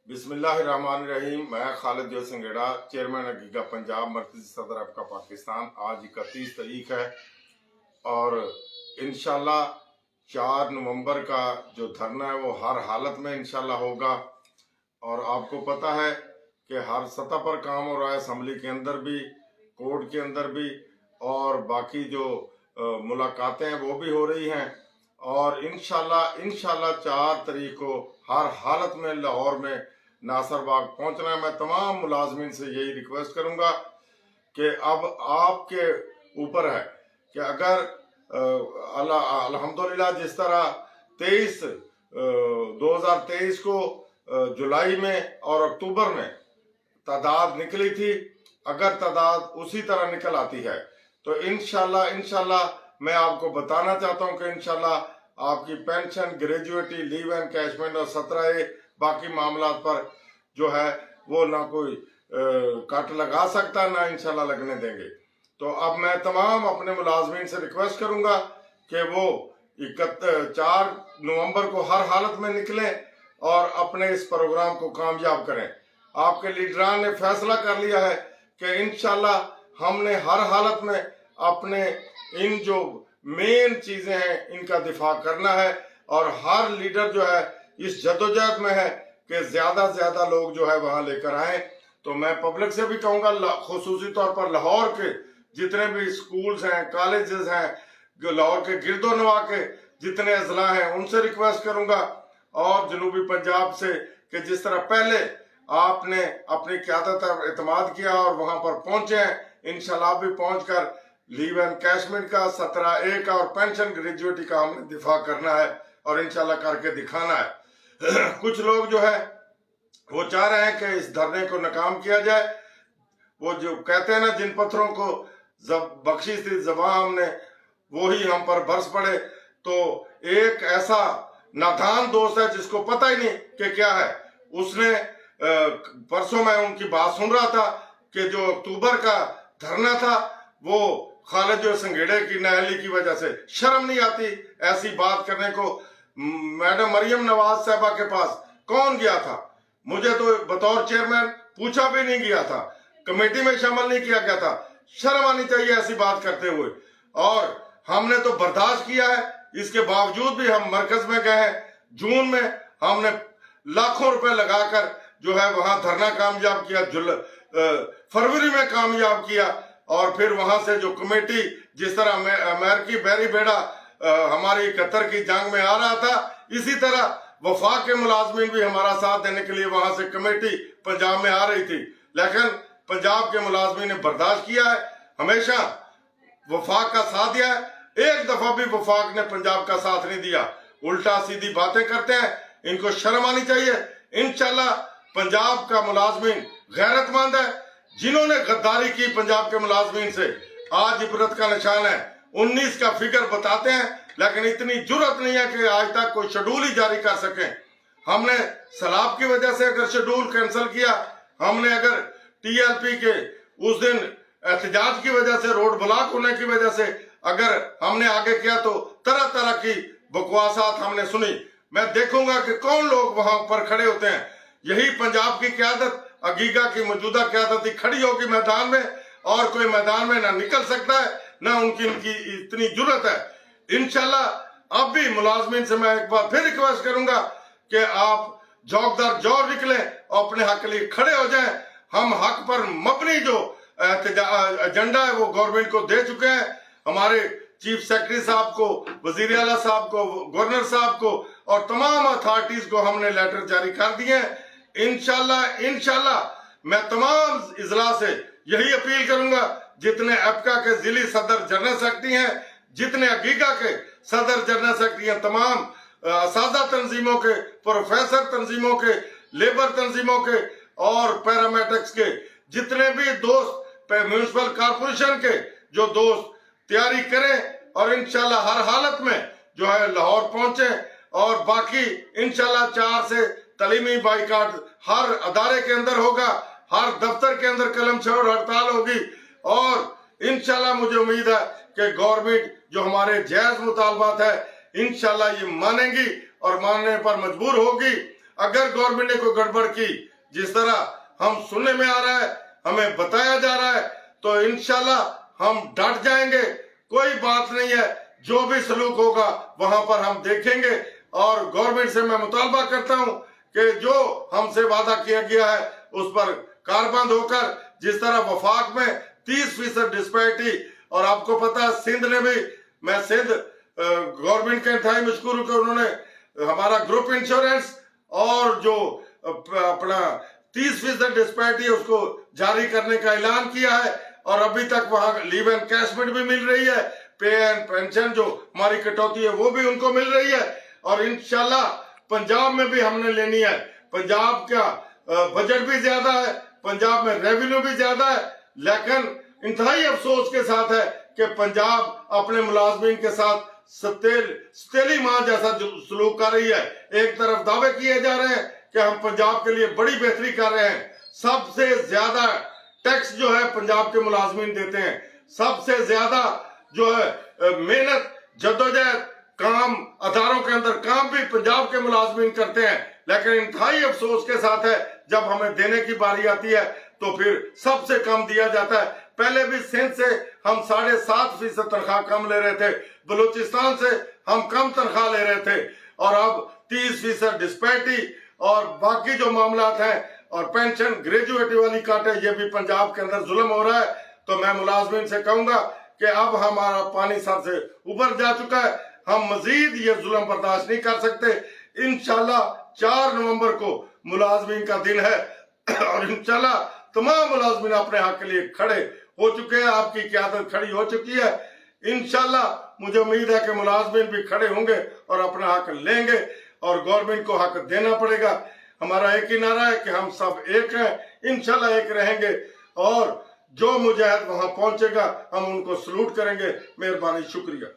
बिस्मिल्लाहिर्रहमानिर्रहीम। मैं खालिद जो संगेड़ा, चेयरमैन अगीगा पंजाब, मरकजी सदर आपका पाकिस्तान। आज 31 तारीख है और इंशाल्लाह 4 नवंबर का जो धरना है वो हर हालत में इंशाल्लाह होगा। और आपको पता है कि हर सतह पर काम हो रहा है, असम्बली के अंदर भी, कोर्ट के अंदर भी, और बाकी जो मुलाकातें हैं वो भी हो रही हैं। और इंशाल्लाह 4 तारीख को हर हालत में लाहौर में नासर बाग पहुंचना है। मैं तमाम मुलाजमीन से यही रिक्वेस्ट करूंगा कि अब आपके ऊपर है कि अगर अल्हम्दुलिल्लाह जिस तरह 2023 को जुलाई में और अक्टूबर में तादाद निकली थी, अगर तादाद उसी तरह निकल आती है तो इंशाल्लाह मैं आपको बताना चाहता हूं कि इंशाल्लाह आपकी पेंशन, ग्रेजुएटी, लीव एंड कैशमेंट और 17A बाकी मामला पर जो है वो ना कोई कट लगा सकता, ना इंशाल्लाह लगने देंगे। तो अब मैं तमाम अपने मुलाजमीन से रिक्वेस्ट करूंगा कि वो 4 नवंबर को हर हालत में निकलें और अपने इस प्रोग्राम को कामयाब करें। आपके लीडरान ने फैसला कर लिया है कि इंशाल्लाह हमने हर हालत में अपने इन जो मेन चीजें हैं इनका दिफा करना है। और हर लीडर जो है इस जद्दोजहद में है कि ज्यादा से ज्यादा लोग जो है वहां लेकर आए। तो मैं पब्लिक से भी कहूंगा, खुसूसी तौर पर लाहौर के जितने भी स्कूल्स हैं, कॉलेजेस हैं, लाहौर के गिरदोनवा के जितने अजला हैं, उनसे रिक्वेस्ट करूंगा, और जनूबी पंजाब से, कि जिस तरह पहले आपने अपनी क़यादत पर एतमाद किया और वहां पर पहुंचे हैं, इंशाल्लाह भी पहुंचकर लीव एंड कैशमेंट का, 17A का और पेंशन ग्रेजुएटी का हमने दिफा करना है और इंशाल्लाह करके दिखाना है। कुछ लोग जो है वो चाह रहे हैं कि इस धरने को नाकाम किया जाए। वो जो कहते हैं ना, जिन पत्थरों को बख्शी थी ज़बां हमने, वो ही हम पर बरस पड़े। तो एक ऐसा नादान दोस्त है जिसको पता ही नहीं कि क्या है, उसने परसों मैं उनकी बात सुन रहा था कि जो अक्टूबर का धरना था वो खालिद जो संगेड़े की नाअहली की वजह से, शर्म नहीं आती ऐसी बात करने को। मैडम मरियम नवाज साहबा के पास कौन गया था? मुझे तो बतौर चेयरमैन पूछा भी नहीं गया था, कमेटी में शामिल नहीं किया गया था। शर्म आनी चाहिए ऐसी बात करते हुए। और हमने तो बर्दाश्त किया है, इसके बावजूद भी हम मरकज में गए हैं। जून में हमने लाखों रुपए लगाकर जो है वहां धरना कामयाब किया, फरवरी में कामयाब किया, और फिर वहां से जो कमेटी, जिस तरह अमेरिकी बैरी बेड़ा हमारी कतर की जंग में आ रहा था, इसी तरह वफाक के मुलाजमीन भी हमारा साथ देने के लिए वहां से कमेटी पंजाब में आ रही थी, लेकिन पंजाब के मुलाजमीन ने बर्दाश्त किया है, हमेशा वफाक का साथ दिया है। एक दफा भी वफाक ने पंजाब का साथ नहीं दिया, उल्टा सीधी बातें करते हैं, इनको शर्म आनी चाहिए। इंशाल्लाह पंजाब का मुलाजमीन गैरतमंद है। जिन्होंने गद्दारी की पंजाब के मुलाजमीन से, आज इबरत का निशान है। 19 का फिगर बताते हैं, लेकिन इतनी जुर्रत नहीं है कि आज तक कोई शेड्यूल ही जारी कर सकें। हमने सैलाब की वजह से अगर शेड्यूल कैंसिल किया, हमने अगर TLP के उस दिन एहतजाज की वजह से, रोड ब्लॉक होने की वजह से अगर हमने आगे किया, तो तरह तरह की बकवासात हमने सुनी। मैं देखूंगा कि कौन लोग वहां पर खड़े होते हैं। यही पंजाब की क्यादत, अगीगा की मौजूदा क्यादत ही खड़ी होगी मैदान में, और कोई मैदान में ना निकल सकता है, ना उनकी इतनी जुर्रत है। इंशाल्लाह अब भी मुलाजमीन से मैं एक बार फिर रिक्वेस्ट करूंगा कि आप जौकदार जोर निकले और अपने हक के लिए खड़े हो जाएं। हम हक पर मबनी जो एजेंडा है वो गवर्नमेंट को दे चुके हैं। हमारे चीफ सेक्रेटरी साहब को, वजीर आला साहब को, गवर्नर साहब को और तमाम अथॉरिटीज को हमने लेटर जारी कर दिए हैं। इंशाल्लाह मैं तमाम इजला से यही अपील करूंगा, जितने एपका के जिली सदर जनरल सेक्रेटरी हैं, जितने अगीगा के सदर जनरल सेक्रेटरी हैं, तमाम असादा तंजीमों के, प्रोफेसर तंजीमों के, लेबर तंजीमों के और पैरामेडिक्स के जितने भी दोस्त, म्यूनिसिपल कॉर्पोरेशन के जो दोस्त तैयारी करें और इंशाल्लाह हर हालत में जो है लाहौर पहुंचे। और बाकी इंशाल्लाह 4 से तलीमी बाइकाट हर अदारे के अंदर होगा, हर दफ्तर के अंदर कलम छोड़ हड़ताल होगी। और इंशाल्लाह मुझे उम्मीद है कि गवर्नमेंट जो हमारे जायज मुतालबात है इंशाल्लाह ये मानेंगी और मानने पर मजबूर होगी। अगर गवर्नमेंट ने कोई गड़बड़ की, जिस तरह हम सुनने में आ रहा है, हमें बताया जा रहा है, तो इंशाल्लाह हम डट जाएंगे। कोई बात नहीं है, जो भी सलूक होगा वहां पर हम देखेंगे। और गवर्नमेंट से मैं मुतालबा करता हूं कि जो हमसे वादा किया गया है उस पर कारबंद होकर, जिस तरह वफाक में 30% डिस्पैरिटी, और आपको पता है सिंध ने भी, मैं सिंध गवर्नमेंट के इंतहाई मशकूर हूं कि उन्होंने हमारा ग्रुप इंश्योरेंस और जो अपना 30% डिस्पैरिटी उसको जारी करने का ऐलान किया है, और अभी तक वहां लीव एंड कैशमेंट भी मिल रही है, पे एंड पेंशन जो हमारी कटौती है वो भी उनको मिल रही है। और इंशाल्लाह पंजाब में भी हमने लेनी है। पंजाब का बजट भी ज्यादा है, पंजाब में रेवेन्यू भी ज्यादा है, लेकिन इंतहाई अफसोस के साथ है कि पंजाब अपने मुलाजमीन के साथ सतेली माँ जैसा सलूक कर रही है। एक तरफ दावे किए जा रहे हैं कि हम पंजाब के लिए बड़ी बेहतरी कर रहे हैं, सबसे ज्यादा टैक्स जो है पंजाब के मुलाजमीन देते हैं, सबसे ज्यादा जो है मेहनत जद्दोजहद काम अदारों के अंदर काम भी पंजाब के मुलाजमीन करते हैं। लेकिन इंतहाई अफसोस के साथ है जब हमें देने की बारी आती है तो फिर सबसे कम दिया जाता है। पहले भी सिंध से हम 7.5% तनख्वाह कम ले रहे थे, बलूचिस्तान से हम कम तनख्वाह ले रहे थे, और अब 30% डिस्पैरिटी और बाकी जो मामला हैं, और पेंशन ग्रेजुएटी वाली काटे, ये भी पंजाब के अंदर जुल्म हो रहा है। तो मैं मुलाजमीन से कहूंगा कि अब हमारा पानी सर से ऊपर जा चुका है, हम मजीद ये जुल्म बर्दाश्त नहीं कर सकते। इंशाल्लाह 4 नवंबर को मुलाजमीन का दिन है, और इंशाल्लाह तमाम मुलाजमीन अपने हक के लिए खड़े हो चुके हैं, आपकी क़यादत खड़ी हो चुकी है। इंशाल्लाह मुझे उम्मीद है कि मुलाजमीन भी खड़े होंगे और अपना हक लेंगे, और गवर्नमेंट को हक देना पड़ेगा। हमारा एक ही नारा है कि हम सब एक हैं, इंशाल्लाह एक रहेंगे, और जो मुजाहिद वहां पहुंचेगा हम उनको सलूट करेंगे। मेहरबानी, शुक्रिया।